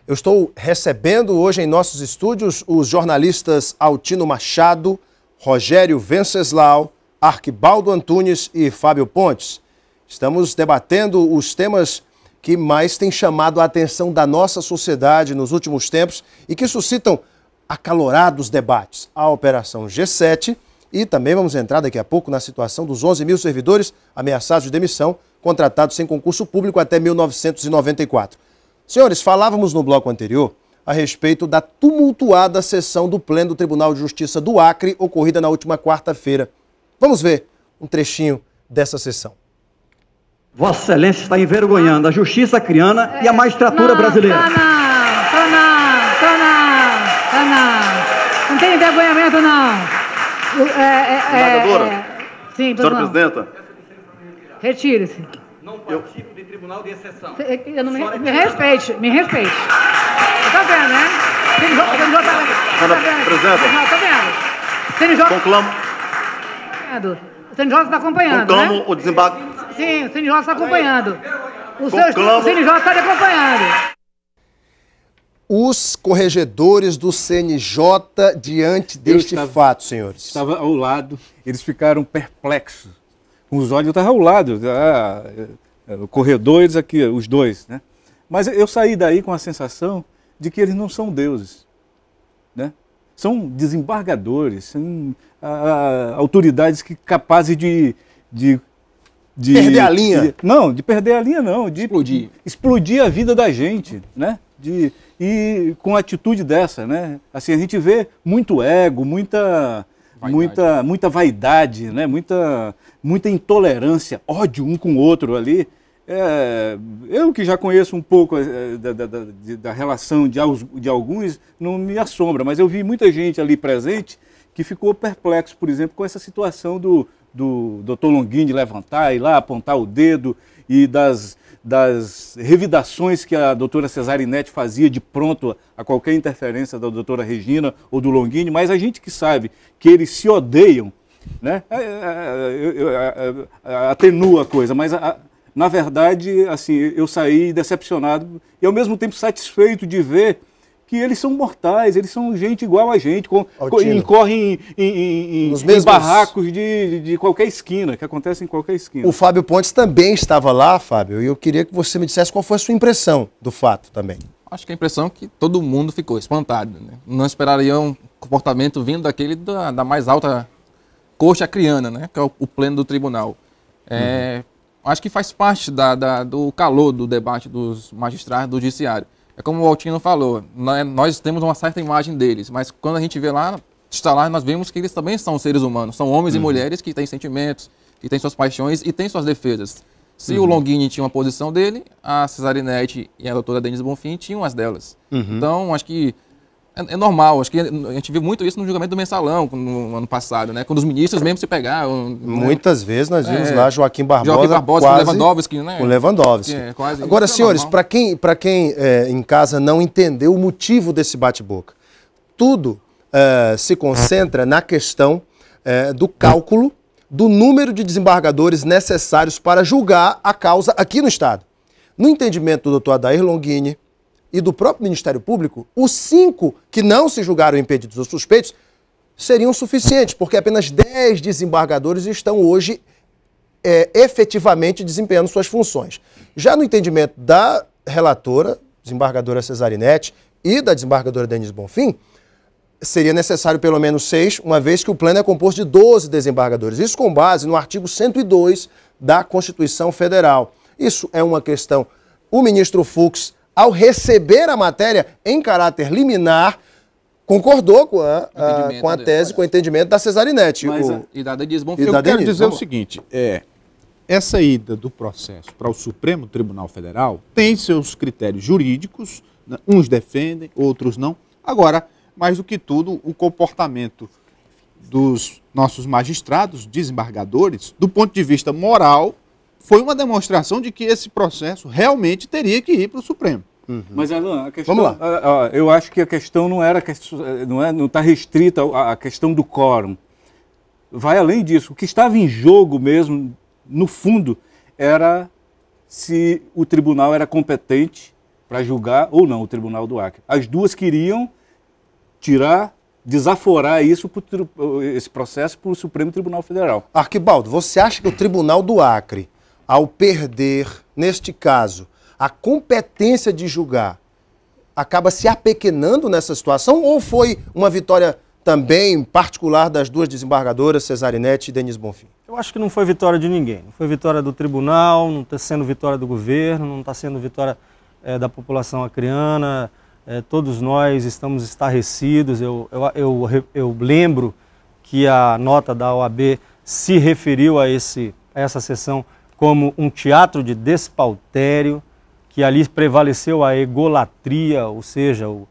Eu estou recebendo hoje em nossos estúdios os jornalistas Altino Machado, Rogério Venceslau, Arquibaldo Antunes e Fábio Pontes. Estamos debatendo os temas que mais têm chamado a atenção da nossa sociedade nos últimos tempos e que suscitam acalorados debates. A Operação G7 e também vamos entrar daqui a pouco na situação dos 11 mil servidores ameaçados de demissão, contratados sem concurso público até 1994. Senhores, falávamos no bloco anterior a respeito da tumultuada sessão do Pleno do Tribunal de Justiça do Acre, ocorrida na última quarta-feira. Vamos ver um trechinho dessa sessão. Vossa Excelência está envergonhando a justiça acriana e a magistratura brasileira. Não tem envergonhamento, não. Desembargadora? Sim, senhora presidenta. Retire-se. Não participo de tribunal de exceção. Me respeite. Tá vendo, né? Senhora presidenta. Tá vendo? CNJ... Conclamo. O CNJ está acompanhando, Conclamo né? o desembarque. Sim, o CNJ está acompanhando. O Conclamo. CNJ está lhe acompanhando. Os corregedores do CNJ diante deste fato, senhores. Estava ao lado, eles ficaram perplexos. Com os olhos, eu estava ao lado, corredores aqui, os dois, né? Mas eu saí daí com a sensação de que eles não são deuses, né? São desembargadores, são autoridades capazes de perder a linha? De perder a linha não, de explodir a vida da gente, né? E com a atitude dessa, né? Assim, a gente vê muito ego, muita vaidade, né? Muita intolerância, ódio um com o outro ali. Eu que já conheço um pouco da relação de alguns, não me assombra, mas eu vi muita gente ali presente que ficou perplexo, por exemplo, com essa situação do Dr. Longini levantar, ir lá, apontar o dedo e das revidações que a doutora Cesarinete fazia de pronto a qualquer interferência da doutora Regina ou do Longini, mas a gente que sabe que eles se odeiam, né? Atenua a coisa, mas na verdade, assim, eu saí decepcionado e ao mesmo tempo satisfeito de ver que eles são mortais, eles são gente igual a gente, incorrem em barracos de qualquer esquina, que acontece em qualquer esquina. O Fábio Pontes também estava lá, Fábio, e eu queria que você me dissesse qual foi a sua impressão do fato também. Acho que a impressão é que todo mundo ficou espantado, né? Não esperaria um comportamento vindo daquele da mais alta corte acriana, né? Que é o pleno do tribunal. Acho que faz parte do calor do debate dos magistrados do judiciário. É como o Altino falou, nós temos uma certa imagem deles, mas quando a gente vê lá, está lá, nós vemos que eles também são seres humanos, são homens e mulheres que têm sentimentos, que têm suas paixões e têm suas defesas. Se o Longini tinha uma posição dele, a Cesarinete e a doutora Denise Bonfim tinham as delas. Então, acho que é normal, acho que a gente viu muito isso no julgamento do Mensalão no ano passado, né? Quando os ministros mesmo se pegaram. Muitas vezes nós vimos lá Joaquim Barbosa quase, com Lewandowski, né? Com Lewandowski. Agora, senhores, para quem em casa não entendeu o motivo desse bate-boca, tudo se concentra na questão do cálculo do número de desembargadores necessários para julgar a causa aqui no Estado. No entendimento do doutor Adair Longini e do próprio Ministério Público, os 5 que não se julgaram impedidos ou suspeitos seriam suficientes, porque apenas 10 desembargadores estão hoje efetivamente desempenhando suas funções. Já no entendimento da relatora, desembargadora Cesarinete, e da desembargadora Denise Bonfim, seria necessário pelo menos 6, uma vez que o pleno é composto de 12 desembargadores. Isso com base no artigo 102 da Constituição Federal. Isso é uma questão. O ministro Fux, ao receber a matéria em caráter liminar, concordou com a tese, com o entendimento da Cesarinete. E da Denise Bonfim. Eu quero dizer o seguinte, essa ida do processo para o Supremo Tribunal Federal tem seus critérios jurídicos, né? Uns defendem, outros não. Agora, mais do que tudo, o comportamento dos nossos magistrados, desembargadores, do ponto de vista moral, foi uma demonstração de que esse processo realmente teria que ir para o Supremo. Mas, Alan, a questão, vamos lá. Eu acho que a questão não está restrita à questão do quórum. Vai além disso. O que estava em jogo mesmo, no fundo, era se o tribunal era competente para julgar ou não o Tribunal do Acre. As duas queriam desaforar esse processo para o Supremo Tribunal Federal. Arquibaldo, você acha que o Tribunal do Acre, ao perder, neste caso, a competência de julgar, acaba se apequenando nessa situação ou foi uma vitória também particular das duas desembargadoras, Cesarinete e Denise Bonfim? Eu acho que não foi vitória de ninguém. Não foi vitória do tribunal, não está sendo vitória do governo, não está sendo vitória da população acreana. Todos nós estamos estarrecidos. Eu lembro que a nota da OAB se referiu a essa sessão como um teatro de despautério, que ali prevaleceu a egolatria, ou seja, o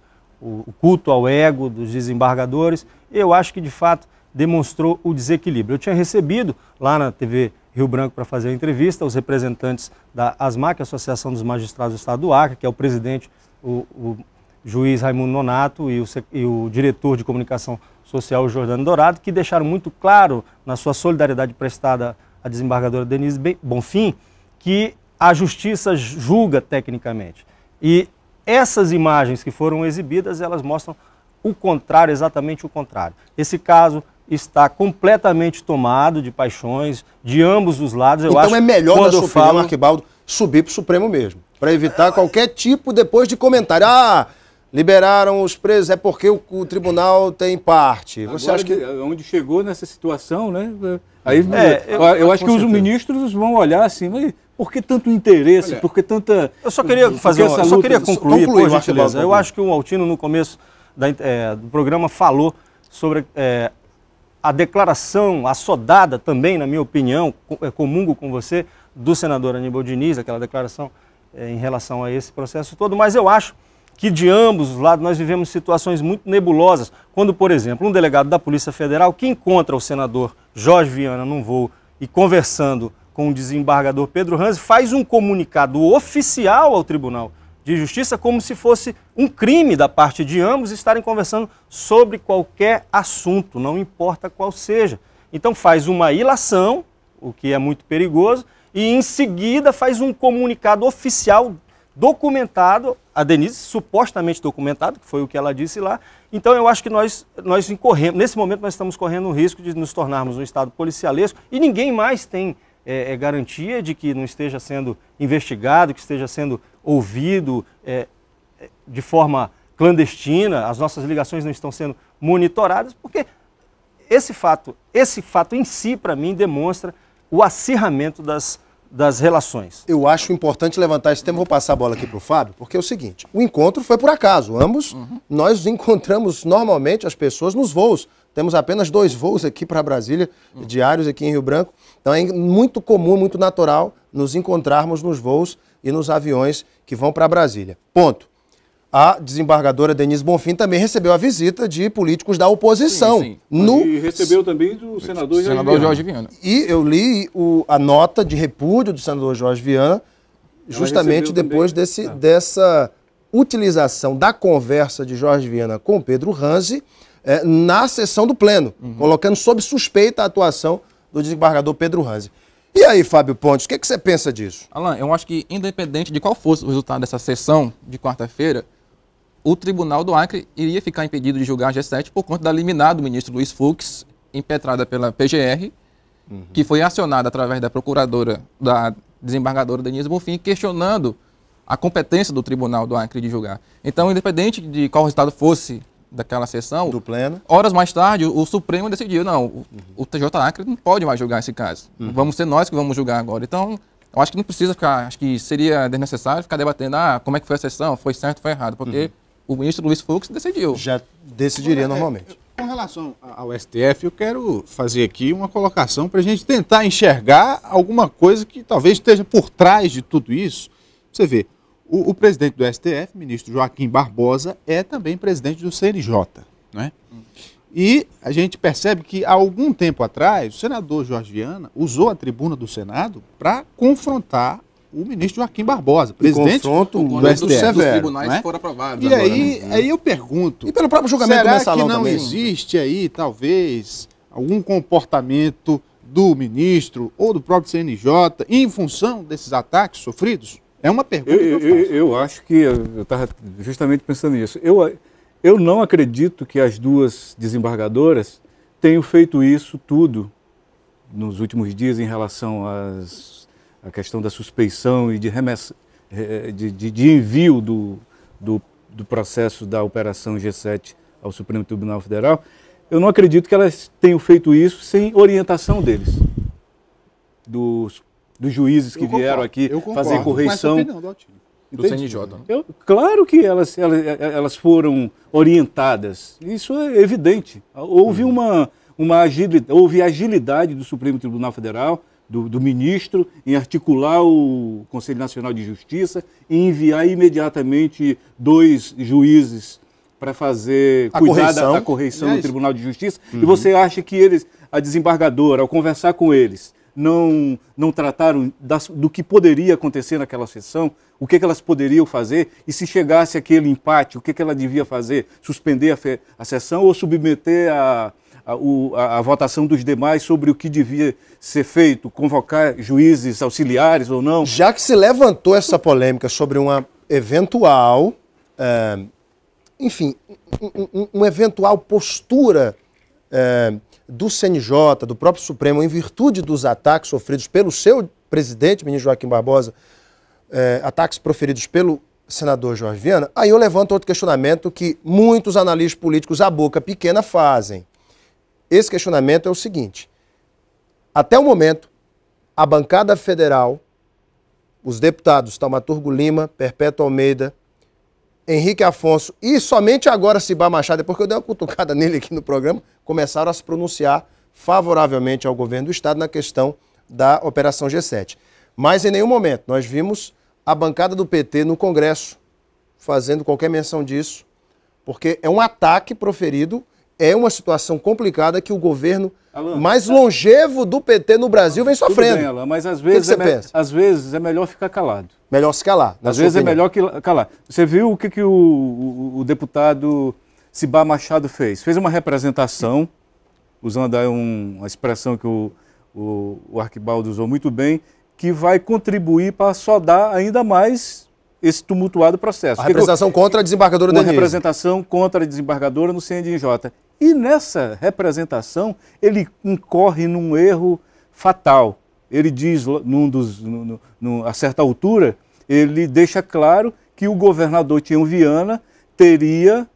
culto ao ego dos desembargadores. Eu acho que, de fato, demonstrou o desequilíbrio. Eu tinha recebido lá na TV Rio Branco para fazer a entrevista os representantes da ASMAC, a Associação dos Magistrados do Estado do Acre, que é o presidente, o juiz Raimundo Nonato e o diretor de comunicação social, Jordano Dourado, que deixaram muito claro, na sua solidariedade prestada à desembargadora Denise Bonfim, que a justiça julga tecnicamente. E essas imagens que foram exibidas, elas mostram o contrário, exatamente o contrário. Esse caso está completamente tomado de paixões de ambos os lados. Então é melhor, na sua opinião, Arquibaldo, subir para o Supremo mesmo, para evitar qualquer tipo depois de comentário. Ah, liberaram os presos, é porque o tribunal tem parte. Você agora, acha que... onde chegou nessa situação, né? Aí, eu acho que os ministros vão olhar assim, mas por que tanto interesse? Olha, por que tanta... Eu só queria concluir, por gentileza. Eu acho que o Altino, no começo do programa, falou sobre a declaração assodada também, na minha opinião, comungo com você, do senador Aníbal Diniz, aquela declaração em relação a esse processo todo, mas eu acho que de ambos os lados nós vivemos situações muito nebulosas, quando, por exemplo, um delegado da Polícia Federal que encontra o senador Jorge Viana num voo e conversando com o desembargador Pedro Ranzi, faz um comunicado oficial ao Tribunal de Justiça como se fosse um crime da parte de ambos estarem conversando sobre qualquer assunto, não importa qual seja. Então faz uma ilação, o que é muito perigoso, e em seguida faz um comunicado oficial documentado, a Denise supostamente documentado, que foi o que ela disse lá. Então eu acho que nós incorremos, nesse momento nós estamos correndo o risco de nos tornarmos um Estado policialesco e ninguém mais tem garantia de que não esteja sendo investigado, que esteja sendo ouvido de forma clandestina, as nossas ligações não estão sendo monitoradas, porque esse fato em si, para mim, demonstra o acirramento das relações. Eu acho importante levantar esse tema, vou passar a bola aqui para o Fábio, porque é o seguinte, o encontro foi por acaso, ambos nós encontramos normalmente as pessoas nos voos, temos apenas 2 voos aqui para Brasília, diários aqui em Rio Branco, então é muito comum, muito natural nos encontrarmos nos voos e nos aviões que vão para Brasília. Ponto. A desembargadora Denise Bonfim também recebeu a visita de políticos da oposição. Sim. E recebeu também do senador Jorge Viana. E eu li a nota de repúdio do senador Jorge Viana, justamente depois dessa utilização da conversa de Jorge Viana com Pedro Ranzi na sessão do Pleno, colocando sob suspeita a atuação do desembargador Pedro Ranzi. E aí, Fábio Pontes, o que você pensa disso? Alan, eu acho que independente de qual fosse o resultado dessa sessão de quarta-feira, o Tribunal do Acre iria ficar impedido de julgar a G7 por conta da liminar do ministro Luiz Fux, impetrada pela PGR, que foi acionada através da procuradora, da desembargadora Denise Bonfim, questionando a competência do Tribunal do Acre de julgar. Então, independente de qual resultado fosse daquela sessão, do Pleno, horas mais tarde, o Supremo decidiu, não, o TJ Acre não pode mais julgar esse caso. Vamos ser nós que vamos julgar agora. Então, eu acho que não precisa ficar, acho que seria desnecessário ficar debatendo, como é que foi a sessão, foi certo, foi errado, porque o ministro Luiz Fux decidiu. Já decidiria normalmente. Com relação ao STF, eu quero fazer aqui uma colocação para a gente tentar enxergar alguma coisa que talvez esteja por trás de tudo isso. Você vê, o presidente do STF, ministro Joaquim Barbosa, é também presidente do CNJ, né? E a gente percebe que há algum tempo atrás, o senador Jorge Viana usou a tribuna do Senado para confrontar o ministro Joaquim Barbosa, presidente do STF. Os tribunais né? foram aprovados. E agora, aí eu pergunto, e pelo próprio julgamento do mensalão que não também? Existe aí, talvez, algum comportamento do ministro ou do próprio CNJ em função desses ataques sofridos? É uma pergunta que eu acho que, eu estava justamente pensando nisso, eu não acredito que as duas desembargadoras tenham feito isso tudo nos últimos dias em relação à questão da suspeição e de envio do processo da Operação G7 ao Supremo Tribunal Federal. Eu não acredito que elas tenham feito isso sem orientação deles, dos juízes que vieram aqui fazer correição. Do CNJ. Claro que elas foram orientadas, isso é evidente. Houve houve agilidade do Supremo Tribunal Federal, do ministro, em articular o Conselho Nacional de Justiça e enviar imediatamente 2 juízes para cuidar da correição no Tribunal de Justiça. E você acha que a desembargadora, ao conversar com eles, não trataram do que poderia acontecer naquela sessão, o que elas poderiam fazer, e se chegasse aquele empate, o que ela devia fazer? Suspender a sessão ou submeter a votação dos demais sobre o que devia ser feito, convocar juízes auxiliares ou não? Já que se levantou essa polêmica sobre uma eventual, uma eventual postura do CNJ, do próprio Supremo, em virtude dos ataques sofridos pelo seu presidente, ministro Joaquim Barbosa, ataques proferidos pelo senador Jorge Viana, aí eu levanto outro questionamento que muitos analistas políticos à boca pequena fazem. Esse questionamento é o seguinte: até o momento, a bancada federal, os deputados Taumaturgo Lima, Perpétuo Almeida, Henrique Afonso e somente agora Cibá Machado, depois que eu dei uma cutucada nele aqui no programa, começaram a se pronunciar favoravelmente ao governo do Estado na questão da Operação G7. Mas em nenhum momento nós vimos a bancada do PT no Congresso fazendo qualquer menção disso, porque é um ataque proferido, é uma situação complicada que o governo mais longevo do PT no Brasil vem sofrendo. Bem, Alan, mas às vezes é melhor ficar calado. Melhor se calar. Às vezes é melhor calar. Você viu o que o deputado Cibá Machado fez? Fez uma representação, usando aí uma expressão que o Arquibaldo usou muito bem, que vai contribuir para sodar ainda mais esse tumultuado processo. A representação contra a desembargadora Denise. Uma representação contra a desembargadora no CNJ. E nessa representação, ele incorre num erro fatal. Ele diz, a certa altura, ele deixa claro que o governador Tião Viana teria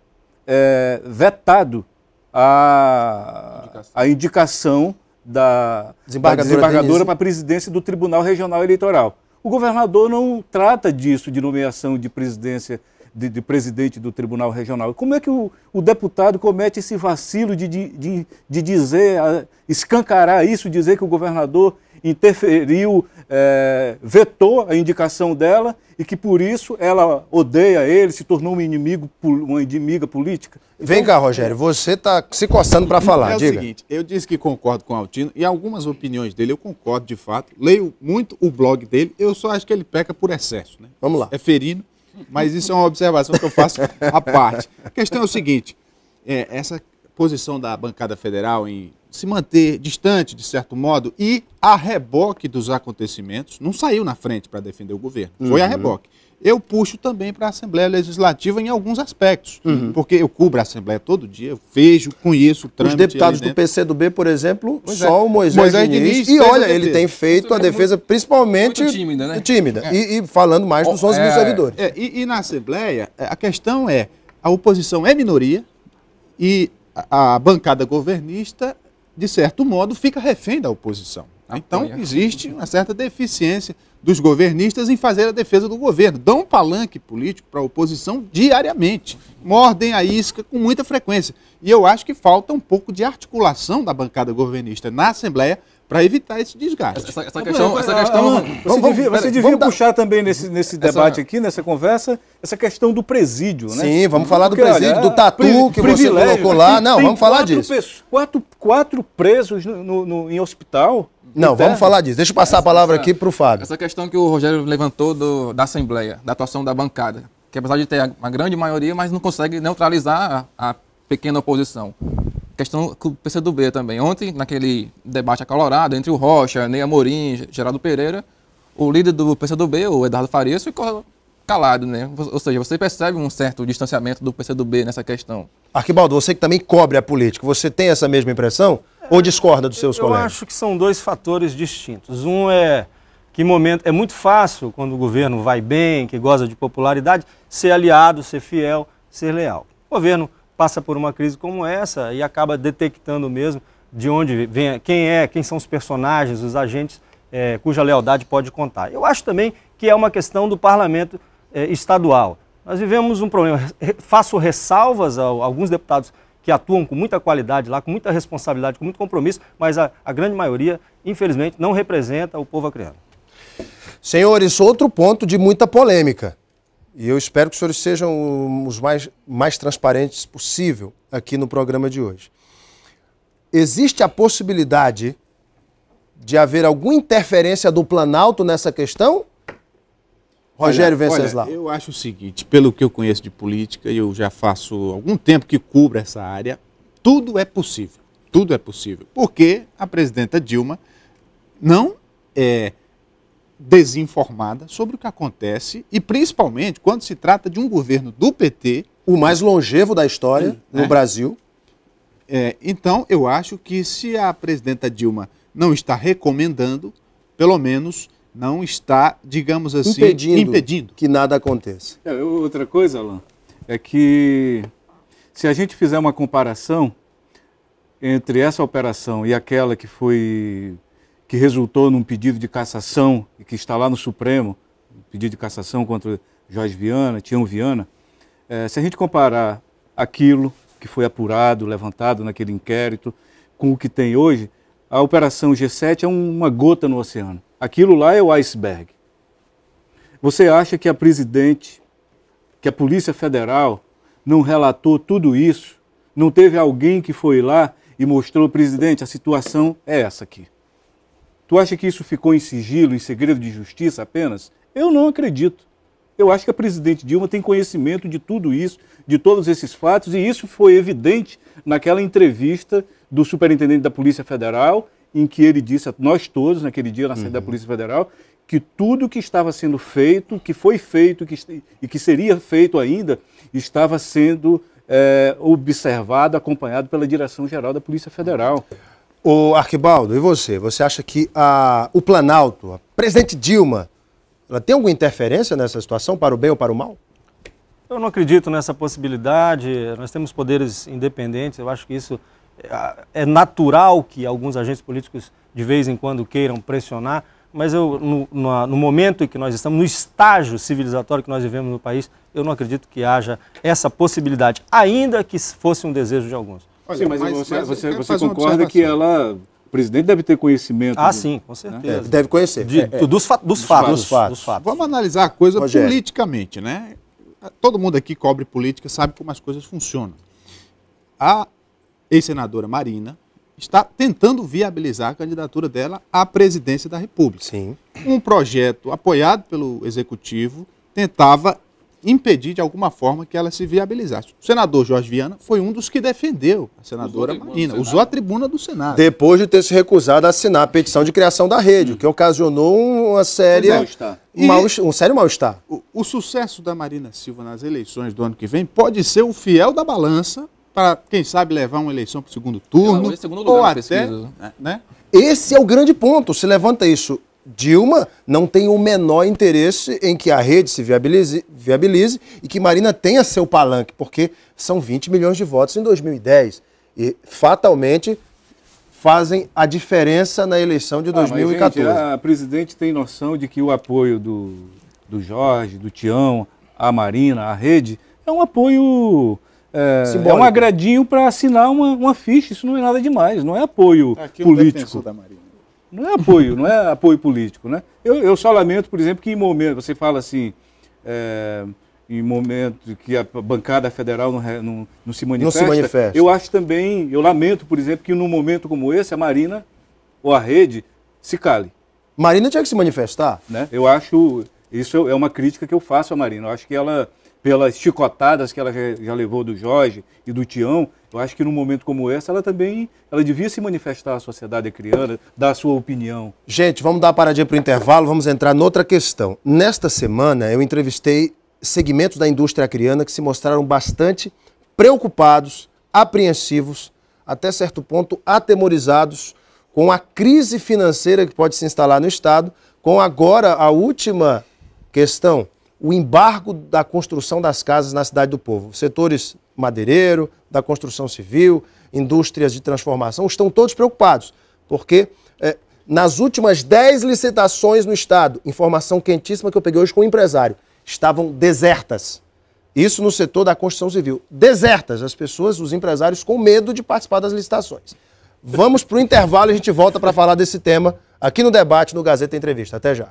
vetado a indicação da desembargadora para a presidência do Tribunal Regional Eleitoral. O governador não trata disso, de nomeação de presidência de presidente do Tribunal Regional. Como é que o deputado comete esse vacilo de dizer, escancarar isso, dizer que o governador interferiu, vetou a indicação dela e que por isso ela odeia ele, se tornou uma inimiga política? Vem cá, Rogério, você está se coçando para falar, diga. É o seguinte, eu disse que concordo com o Altino e algumas opiniões dele eu concordo de fato, leio muito o blog dele, eu só acho que ele peca por excesso, né? Vamos lá. É ferino, mas isso é uma observação que eu faço à parte. A questão é o seguinte, essa posição da bancada federal em se manter distante, de certo modo, e a reboque dos acontecimentos, não saiu na frente para defender o governo, foi a reboque. Eu puxo também para a Assembleia Legislativa em alguns aspectos, porque eu cubro a Assembleia todo dia, eu vejo, conheço o trâmite. Os deputados do PCdoB, por exemplo, só o Moisés Diniz, e olha, ele tem feito a defesa principalmente muito tímida, né? E falando mais dos 11 mil servidores. E na Assembleia, a questão é, a oposição é minoria e a bancada governista, de certo modo, fica refém da oposição. Então, existe uma certa deficiência dos governistas em fazer a defesa do governo. Dão um palanque político para a oposição diariamente. Mordem a isca com muita frequência. E eu acho que falta um pouco de articulação da bancada governista na Assembleia para evitar esse desgaste. Essa questão você devia puxar também nesse debate aqui, nessa conversa, essa questão do presídio, né? Sim, vamos falar do presídio, do tatu que você colocou lá. Não, vamos falar disso. Quatro presos em hospital. Não, vamos falar disso. Deixa eu passar a palavra aqui para o Fábio. Essa questão que o Rogério levantou da Assembleia, da atuação da bancada, que apesar de ter uma grande maioria, mas não consegue neutralizar a pequena oposição. Questão com o PCdoB também. Ontem, naquele debate acalorado entre o Rocha, Ney Amorim, Geraldo Pereira, o líder do PCdoB, o Eduardo Farias, ficou calado, né? Ou seja, você percebe um certo distanciamento do PCdoB nessa questão. Arquibaldo, você que também cobre a política, você tem essa mesma impressão ou discorda dos seus colegas? Eu acho que são dois fatores distintos. Um é que é muito fácil, quando o governo vai bem, que goza de popularidade, ser aliado, ser fiel, ser leal. O governo passa por uma crise como essa e acaba detectando mesmo de onde vem, quem são os personagens, os agentes cuja lealdade pode contar. Eu acho também que é uma questão do parlamento estadual. Nós vivemos um problema. Faço ressalvas a alguns deputados que atuam com muita qualidade lá, com muita responsabilidade, com muito compromisso, mas a grande maioria, infelizmente, não representa o povo acreano. Senhores, outro ponto de muita polêmica, e eu espero que os senhores sejam os mais transparentes possível aqui no programa de hoje. Existe a possibilidade de haver alguma interferência do Planalto nessa questão? Rogério Venceslau. Olha, eu acho o seguinte, pelo que eu conheço de política, e eu já faço algum tempo que cubro essa área, tudo é possível. Tudo é possível. Porque a presidenta Dilma não é desinformada sobre o que acontece e principalmente quando se trata de um governo do PT. O mais longevo da história no Brasil. Então, eu acho que se a presidenta Dilma não está recomendando, pelo menos não está, digamos assim, impedindo que nada aconteça. Outra coisa, Alain, é que se a gente fizer uma comparação entre essa operação e aquela que resultou num pedido de cassação e que está lá no Supremo, pedido de cassação contra Jorge Viana, Tião Viana, se a gente comparar aquilo que foi apurado, levantado naquele inquérito, com o que tem hoje, a Operação G7 é uma gota no oceano. Aquilo lá é o iceberg. Você acha que a Polícia Federal não relatou tudo isso? Não teve alguém que foi lá e mostrou, presidente, a situação é essa aqui? Tu acha que isso ficou em sigilo, em segredo de justiça apenas? Eu não acredito. Eu acho que a presidente Dilma tem conhecimento de tudo isso, de todos esses fatos, e isso foi evidente naquela entrevista do superintendente da Polícia Federal, em que ele disse a nós todos, naquele dia na sede da Polícia Federal, que tudo que estava sendo feito, que foi feito e que seria feito ainda, estava sendo observado, acompanhado pela Direção-Geral da Polícia Federal. Ô Arquibaldo, e você? Você acha que o Planalto, a presidente Dilma, ela tem alguma interferência nessa situação, para o bem ou para o mal? Eu não acredito nessa possibilidade. Nós temos poderes independentes, eu acho que isso é natural que alguns agentes políticos de vez em quando queiram pressionar, mas no momento em que nós estamos, no estágio civilizatório que nós vivemos no país, eu não acredito que haja essa possibilidade, ainda que fosse um desejo de alguns. Sim, mas você concorda que o presidente deve ter conhecimento? Sim, com certeza. Deve conhecer. Dos fatos. Vamos analisar a coisa politicamente, né? Todo mundo aqui cobre política, sabe como as coisas funcionam. A ex-senadora Marina está tentando viabilizar a candidatura dela à presidência da República. Sim. Um projeto apoiado pelo Executivo tentava impedir de alguma forma que ela se viabilizasse. O senador Jorge Viana foi um dos que defendeu a senadora Marina, usou a tribuna do Senado. Depois de ter se recusado a assinar a petição de criação da rede, o que ocasionou um sério mal-estar. O sucesso da Marina Silva nas eleições do ano que vem pode ser o fiel da balança para, quem sabe, levar uma eleição para o segundo turno, ou até... né? Esse é o grande ponto, se levanta isso. Dilma não tem o menor interesse em que a rede se viabilize e que Marina tenha seu palanque, porque são 20 milhões de votos em 2010 e fatalmente fazem a diferença na eleição de 2014. Mas, gente, a presidente tem noção de que o apoio do Jorge, do Tião, a Marina, a rede, é um apoio... É um agradinho para assinar uma ficha, isso não é nada demais, não é apoio político. Não é apoio político, né? Eu só lamento, por exemplo, que em momento, você fala assim, em momento que a bancada federal não se manifesta. Eu acho também, eu lamento, por exemplo, que num momento como esse, a Marina ou a rede se cale. Marina tinha que se manifestar. Né? Eu acho, isso é uma crítica que eu faço à Marina, eu acho que ela, pelas chicotadas que ela já levou do Jorge e do Tião, Eu acho que num momento como esse, ela devia se manifestar à sociedade acriana, dar a sua opinião. Gente, vamos dar uma paradinha para o intervalo, vamos entrar noutra questão. Nesta semana, eu entrevistei segmentos da indústria acriana que se mostraram bastante preocupados, apreensivos, até certo ponto atemorizados com a crise financeira que pode se instalar no Estado, com agora a última questão, o embargo da construção das casas na Cidade do Povo. Setores madeireiro, da construção civil, indústrias de transformação, estão todos preocupados, porque nas últimas 10 licitações no Estado, informação quentíssima que eu peguei hoje com o empresário, estavam desertas. Isso no setor da construção civil. Desertas, as pessoas, os empresários com medo de participar das licitações. Vamos para o intervalo e a gente volta para falar desse tema aqui no debate no Gazeta Entrevista. Até já.